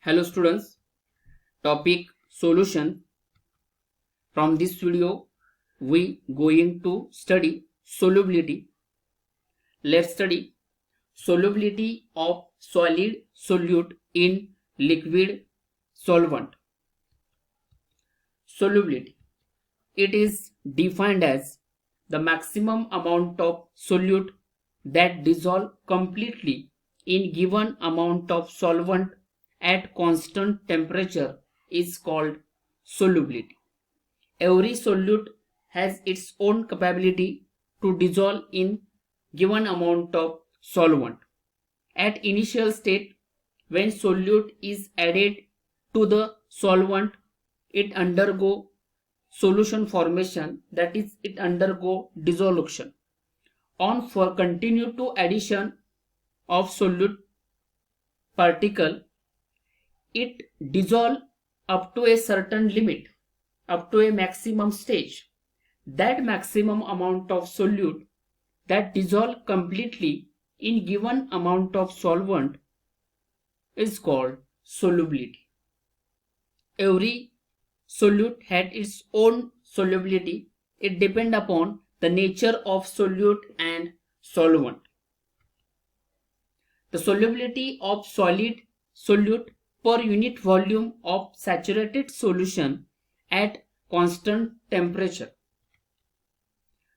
Hello students, topic solution. From this video we going to study solubility. Let's study solubility of solid solute in liquid solvent. Solubility. It is defined as the maximum amount of solute that dissolve completely in given amount of solvent at constant temperature is called solubility. Every solute has its own capability to dissolve in given amount of solvent. At initial state, when solute is added to the solvent, it undergo solution formation, that is, it undergo dissolution. On for continue to addition of solute particle, it dissolve up to a certain limit, up to a maximum stage. That maximum amount of solute that dissolve completely in given amount of solvent is called solubility. Every solute had its own solubility. It depends upon the nature of solute and solvent. The solubility of solid solute per unit volume of saturated solution at constant temperature.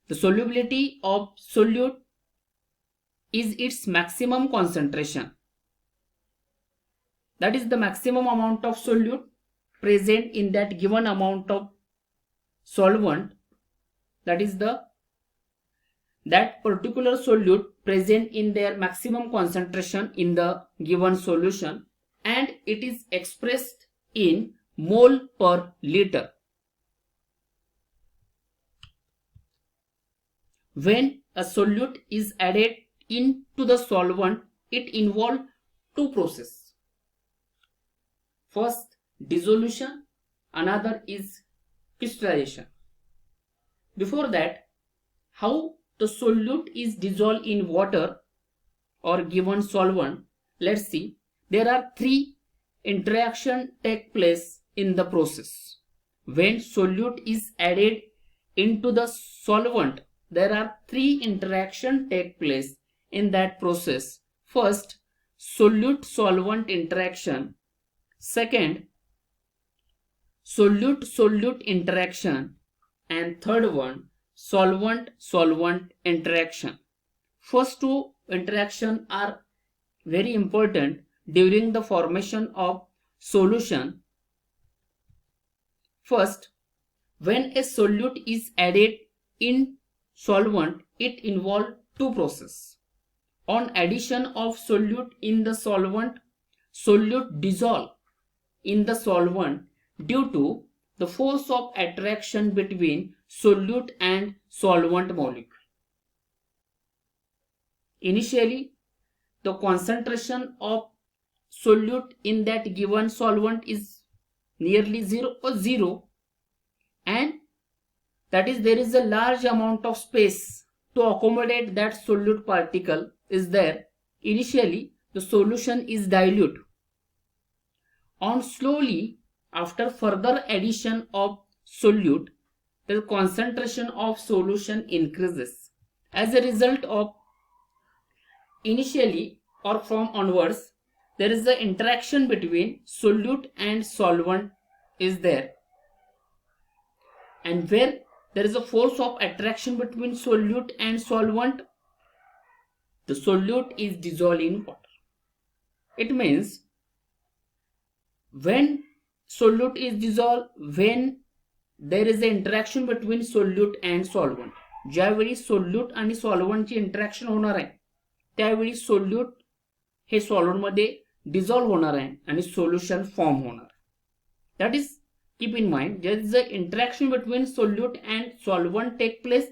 The solubility of solute is its maximum concentration. That is the maximum amount of solute present in that given amount of solvent. That is that particular solute present in their maximum concentration in the given solution, and it is expressed in mole per liter. When a solute is added into the solvent, it involves two processes. First, dissolution, another is crystallization. Before that, how the solute is dissolved in water or given solvent, let's see. There are three interactions take place in the process. When solute is added into the solvent, there are three interactions take place in that process. First, solute-solvent interaction. Second, solute-solute interaction. And third one, solvent-solvent interaction. First two interactions are very important during the formation of solution. First, when a solute is added in solvent, it involves two processes. On addition of solute in the solvent, solute dissolve in the solvent due to the force of attraction between solute and solvent molecule. Initially, the concentration of solute in that given solvent is nearly zero, and that is, there is a large amount of space to accommodate that solute particle is there. Initially, the solution is dilute. On slowly, after further addition of solute, the concentration of solution increases. As a result of initially or from onwards, there is the interaction between solute and solvent is there, and where there is a force of attraction between solute and solvent, the solute is dissolved in water. It means when solute is dissolved, when there is an interaction between solute and solvent, ज्यावेळी solute आणि सॉल्व्हंटची interaction होणार आहे त्यावेळी solute हे solvent मध्ये dissolve होणार आहे आणि solution form होणार. That is keep in mind there is an interaction between solute and solvent take place,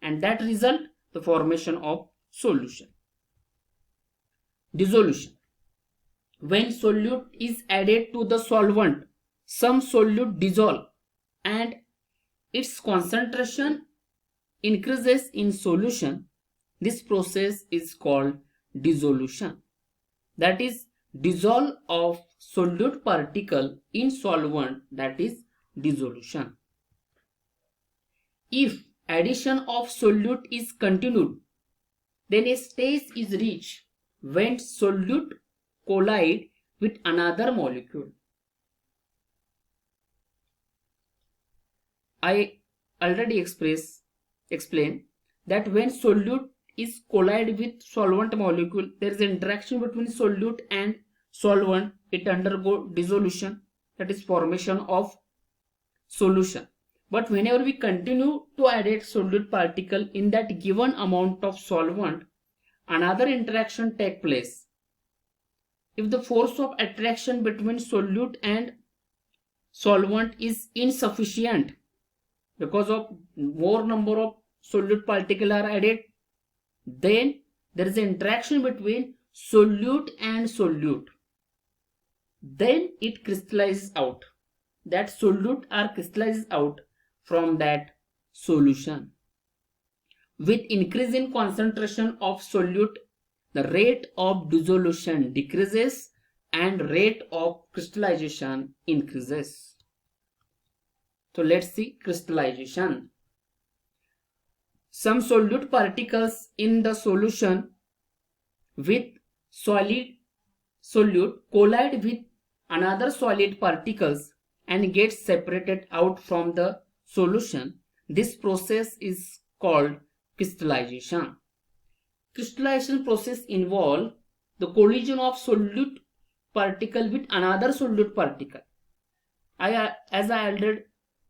and that result the formation of solution. Dissolution. When solute is added to the solvent, some solute dissolve and its concentration increases in solution. This process is called dissolution. That is, dissolve of solute particle in solvent, that is dissolution. If addition of solute is continued, then a stage is reached when solute collide with another molecule. I already explained that when solute is collide with solvent molecule, there is interaction between solute and solvent. It undergo dissolution, that is formation of solution. But whenever we continue to add a solute particle in that given amount of solvent, another interaction take place. If the force of attraction between solute and solvent is insufficient because of more number of solute particles are added, then there is an interaction between solute and solute. Then it crystallizes out. That solute are crystallizes out from that solution. With increase in concentration of solute, the rate of dissolution decreases and rate of crystallization increases. So let's see crystallization. Some solute particles in the solution with solid solute collide with another solid particles and get separated out from the solution. This process is called crystallization. Crystallization process involve the collision of solute particle with another solute particle. As I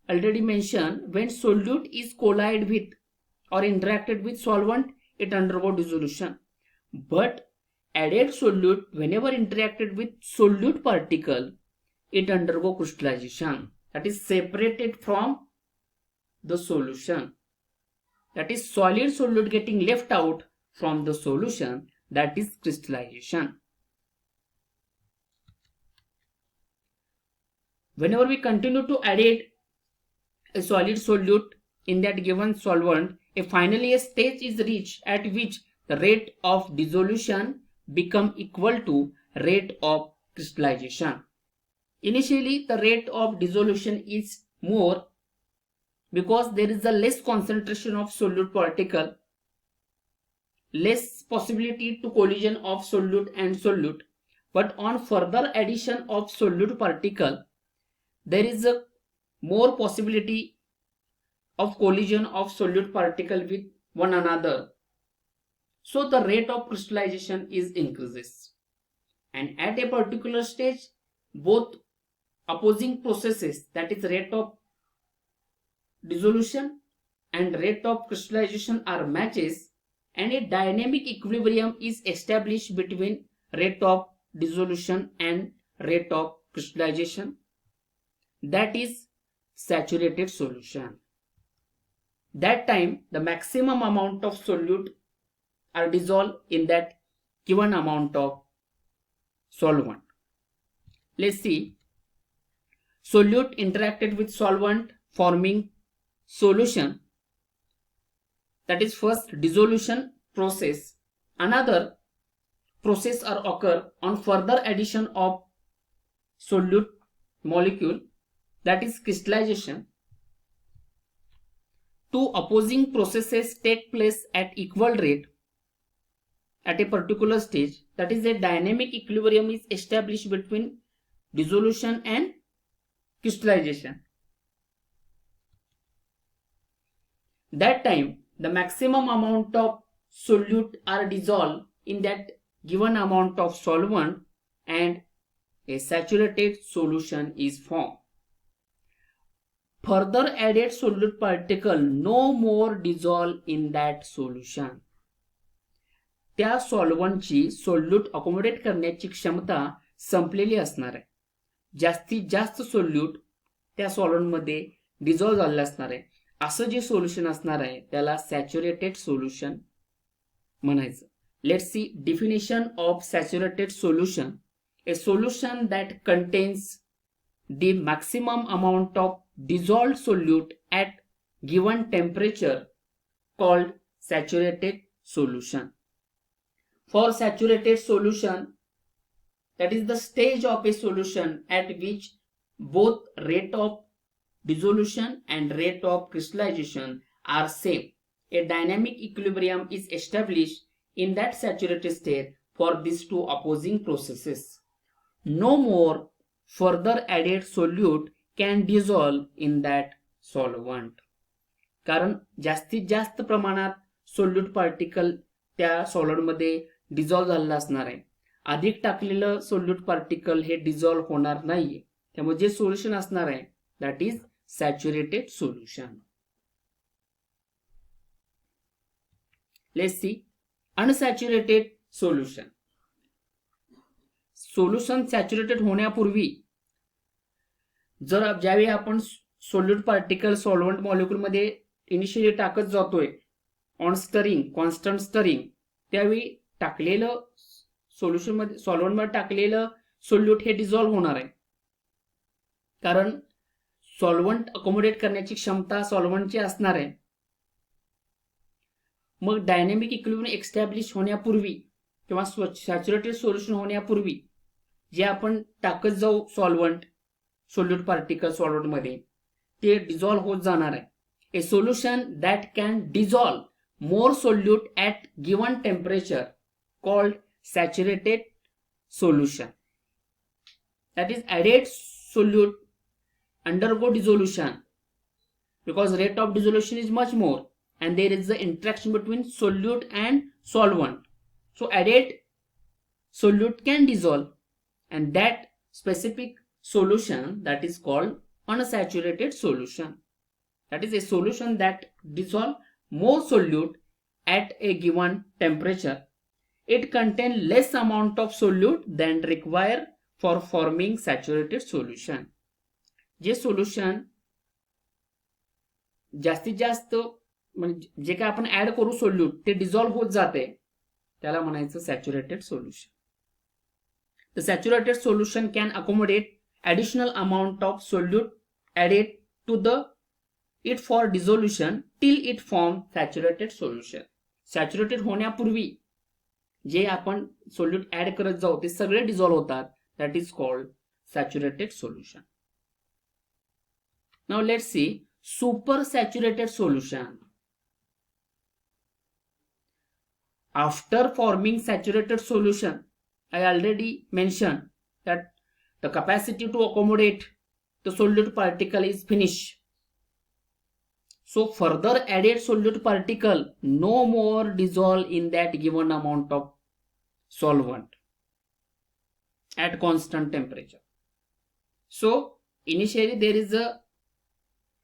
already mentioned, when solute is collide with or interacted with solvent, it undergo dissolution. But added solute, whenever interacted with solute particle, it undergo crystallization, that is separated from the solution. That is solid solute getting left out from the solution, that is crystallization. Whenever we continue to add a solid solute in that given solvent, finally a stage is reached at which the rate of dissolution become equal to rate of crystallization. Initially, the rate of dissolution is more because there is a less concentration of solute particle, less possibility to collision of solute and solute. But on further addition of solute particle, there is a more possibility of collision of solute particle with one another. So the rate of crystallization is increases. And at a particular stage, both opposing processes, that is rate of dissolution and rate of crystallization, are matches, and a dynamic equilibrium is established between rate of dissolution and rate of crystallization. That is saturated solution. That time the maximum amount of solute are dissolved in that given amount of solvent. Let's see. Solute interacted with solvent forming solution, that is first dissolution process. Another process are occur on further addition of solute molecule, that is crystallization. Two opposing processes take place at equal rate at a particular stage, that is a dynamic equilibrium is established between dissolution and crystallization. That time the maximum amount of solute are dissolved in that given amount of solvent and a saturated solution is formed. Further added solute particle no more dissolve in that solution. त्या सॉल्व्हंटची solute accommodate करण्याची क्षमता संपलेली असणार आहे. जास्तीत जास्त solute त्या सॉल्व्हंटमध्ये dissolve झालेलं असणार आहे. असं जे सोल्युशन असणार आहे त्याला सॅच्युरेटेड सोल्युशन म्हणायचं. Let's see definition of saturated solution. A solution that contains the maximum amount of dissolved solute at given temperature called saturated solution. For saturated solution, that is the stage of a solution at which both rate of dissolution and rate of crystallization are same. A dynamic equilibrium is established in that saturated state for these two opposing processes. No more further added solute can dissolve in that solvent. कारण जास्तीत जास्त प्रमाणात solute particle त्या सॉलिडमध्ये dissolve झालेलं असणार आहे. अधिक टाकलेलं सोल्यूट पार्टिकल हे डिझॉल्व्ह होणार नाहीये. त्यामुळे जे सोल्युशन असणार आहे that is saturated solution. Let's see unsaturated solution. Solution saturated होण्यापूर्वी जर ज्यावेळी आपण सोल्यूट पार्टिकल सॉल्व्हंट मॉलिक्यूलमध्ये इनिशियली टाकत जातोय ऑन स्टरिंग, कॉन्स्टंट स्टरिंग, त्यावेळी टाकलेलं सोल्युशन मध्ये सॉल्व्हंट मध्ये टाकलेलं सोल्यूट हे डिझॉल्व्ह होणार आहे. कारण सॉल्व्हंट अकोमोडेट करण्याची क्षमता सॉल्व्हंटची असणार आहे. मग डायनॅमिक इक्विलिब्रियम एस्टॅब्लिश होण्यापूर्वी किंवा सॅच्युरेटेड सोल्युशन होण्यापूर्वी जे आपण टाकत जाऊ सॉल्व्हंट सोल्यूट पार्टिकल सॉल्व्हंट मध्ये ते डिझॉल्व्ह होत जाणार आहे. A solution that can dissolve more solute at given temperature called saturated solution. That is, added solute undergo dissolution because rate of dissolution is much more and there is the interaction between solute and solvent. So added solute can dissolve, and that specific solution that is called unsaturated solution. That is a solution that dissolve more solute at a given temperature. It contains less amount of solute than required for forming saturated solution. J solution जास्तीत जास्त म्हणजे जे काय आपण add करू solute ते dissolve होत जाते त्याला म्हणायचं saturated solution. The saturated solution can accommodate additional amount of solute added to the it for dissolution till it form saturated solution. Saturated होण्यापूर्वी जे आपण सोल्यूट ऍड करत जाऊ ते सगळे डिझॉल्व्ह होतात. That is called saturated solution. Now let's see super saturated solution. After forming saturated solution, I already mentioned that the capacity to accommodate the solute particle is finished. So further added solute particle no more dissolve in that given amount of solvent at constant temperature. So initially there is a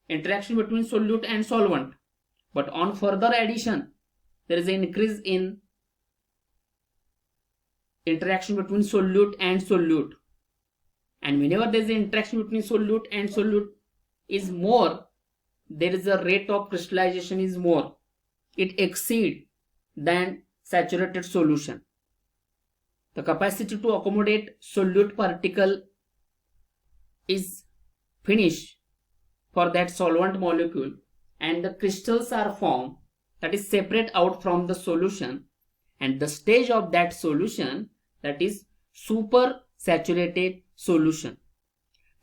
interaction between solute and solvent, but on further addition there is an increase in interaction between solute and solute, and whenever there is an interaction between solute and solute is more, there is a rate of crystallization is more. It exceeds than saturated solution. The capacity to accommodate solute particle is finished for that solvent molecule, and the crystals are formed that is separate out from the solution, and the stage of that solution that is super saturated solution.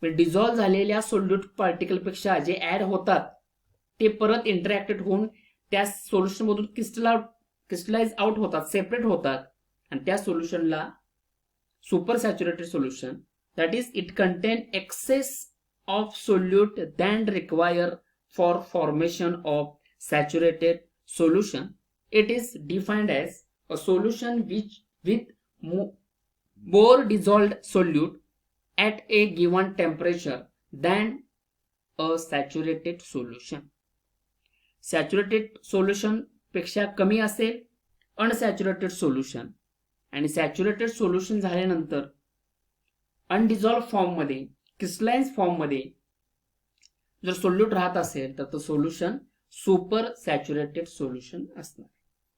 Dissolve झालेल्या solute particle पेक्षा जे add होतात ते परत interacted होऊन त्या solution मधून crystallise out होतात, separate होतात, आणि त्या सोल्युशनला super saturated solution. That is it contain excess of solute than require for formation of saturated solution. It is defined as a solution with more dissolved solute at a given temperature than a saturated solution. Saturated solution पेक्षा कमी असेल unsaturated solution, आणि saturated solution झाल्यानंतर अनडिझॉल्व्ह form मध्ये crystallise form मध्ये जर solute राहत असेल तर तो सोल्युशन सुपर सॅच्युरेटेड सोल्युशन असणार.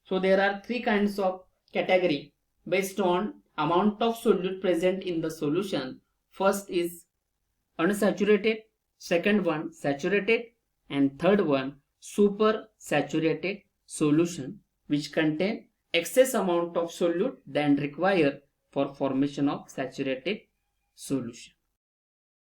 So there are 3 kinds of category based on amount of solute present in the solution. First is unsaturated, second one saturated, and third one super saturated solution which contain excess amount of solute than required for formation of saturated solution.